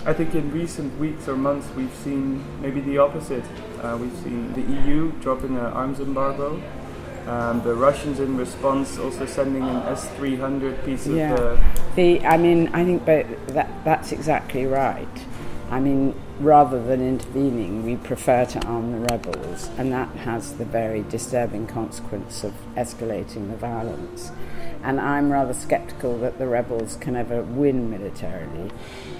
I think in recent weeks or months we've seen maybe the opposite. We've seen the EU dropping an arms embargo. The Russians in response also sending an S-300 piece of... I think that's exactly right. I mean, rather than intervening, we prefer to arm the rebels, and that has the very disturbing consequence of escalating the violence. And I'm rather sceptical that the rebels can ever win militarily,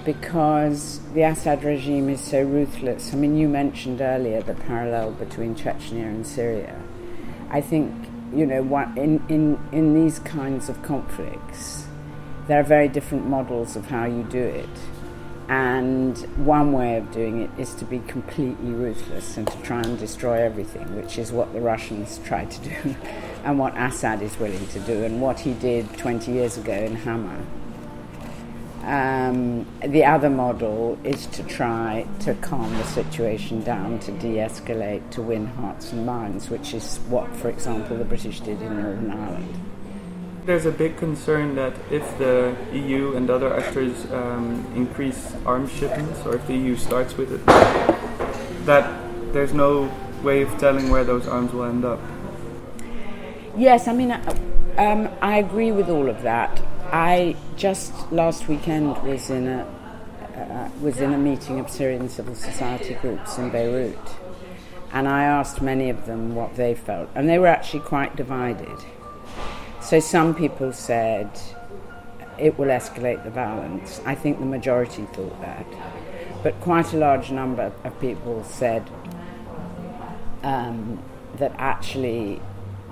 because the Assad regime is so ruthless. I mean, you mentioned earlier the parallel between Chechnya and Syria. I think, in these kinds of conflicts, there are very different models of how you do it. And one way of doing it is to be completely ruthless and to try and destroy everything, which is what the Russians tried to do and what Assad is willing to do and what he did 20 years ago in Hama. The other model is to try to calm the situation down, to de-escalate, to win hearts and minds, which is what, for example, the British did in Northern Ireland. There's a big concern that if the EU and other actors increase arms shipments, or if the EU starts with it, that there's no way of telling where those arms will end up. Yes, I mean, I agree with all of that. I just last weekend was in a meeting of Syrian civil society groups in Beirut, and I asked many of them what they felt, and they were actually quite divided. So some people said it will escalate the violence. I think the majority thought that. But quite a large number of people said that actually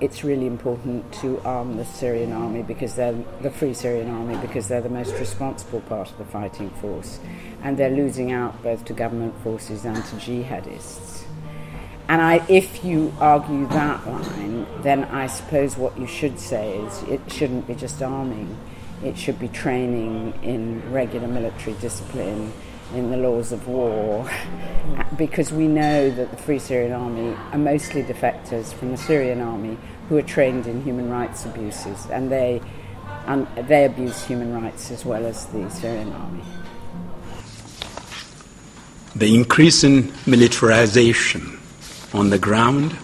it's really important to arm the Syrian army, because they're the Free Syrian Army, because they're the most responsible part of the fighting force, and they're losing out both to government forces and to jihadists. And if you argue that line, then I suppose what you should say is it shouldn't be just arming, it should be training in regular military discipline, in the laws of war, because we know that the Free Syrian Army are mostly defectors from the Syrian army who are trained in human rights abuses, and they abuse human rights as well as the Syrian army. The increase in militarization on the ground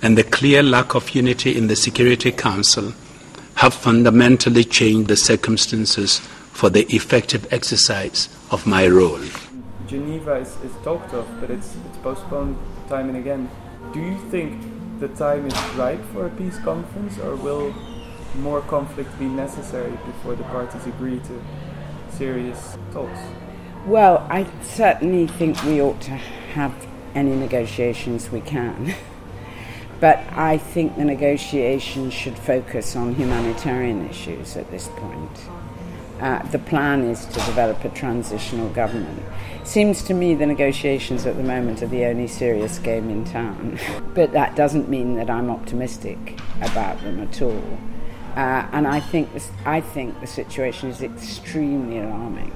and the clear lack of unity in the Security Council have fundamentally changed the circumstances for the effective exercise of my role. Geneva is talked of, but it's postponed time and again. Do you think the time is right for a peace conference, or will more conflict be necessary before the parties agree to serious talks? Well, I certainly think we ought to have any negotiations we can. But I think the negotiations should focus on humanitarian issues at this point. The plan is to develop a transitional government. Seems to me the negotiations at the moment are the only serious game in town. But that doesn't mean that I'm optimistic about them at all. And I think the situation is extremely alarming.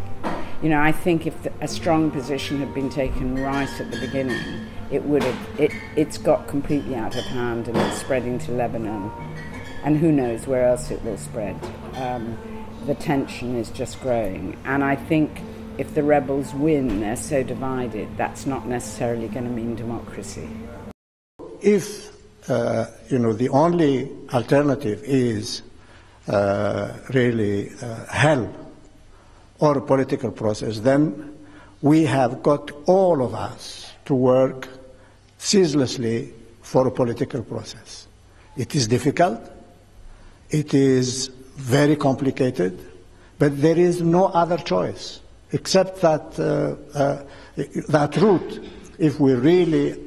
I think if a strong position had been taken right at the beginning, it's got completely out of hand, and it's spreading to Lebanon, and who knows where else it will spread. The tension is just growing, and I think if the rebels win, they're so divided, that's not necessarily going to mean democracy. If the only alternative is really hell or a political process, then we have got, all of us, to work ceaselessly for a political process. It is difficult, it is very complicated, but there is no other choice except that route if we really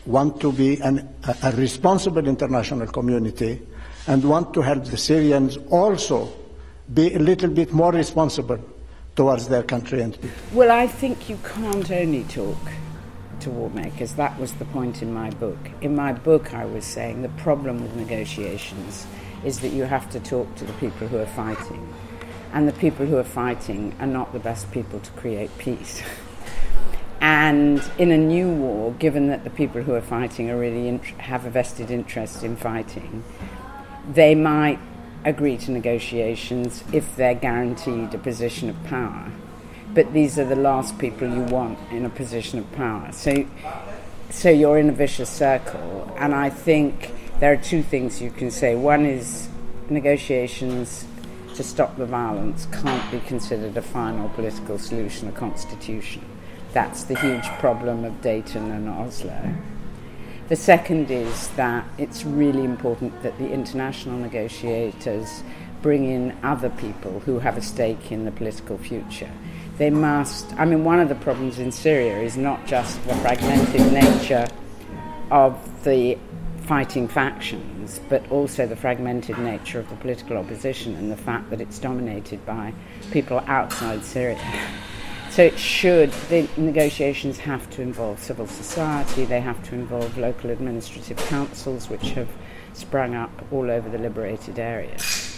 want to be a responsible international community and want to help the Syrians also be a little bit more responsible towards their country and people. Well, I think you can't only talk to war makers. That was the point in my book. In my book, I was saying the problem with negotiations is that you have to talk to the people who are fighting. And the people who are fighting are not the best people to create peace. And in a new war, given that the people who are fighting are really have a vested interest in fighting, they might agree to negotiations if they're guaranteed a position of power. but these are the last people you want in a position of power. So you're in a vicious circle, and I think there are two things you can say. One is negotiations to stop the violence can't be considered a final political solution, a constitution. That's the huge problem of Dayton and Oslo. The second is that it's really important that the international negotiators bring in other people who have a stake in the political future. They must, one of the problems in Syria is not just the fragmented nature of the fighting factions, but also the fragmented nature of the political opposition and the fact that it's dominated by people outside Syria. So the negotiations have to involve civil society, they have to involve local administrative councils which have sprung up all over the liberated areas.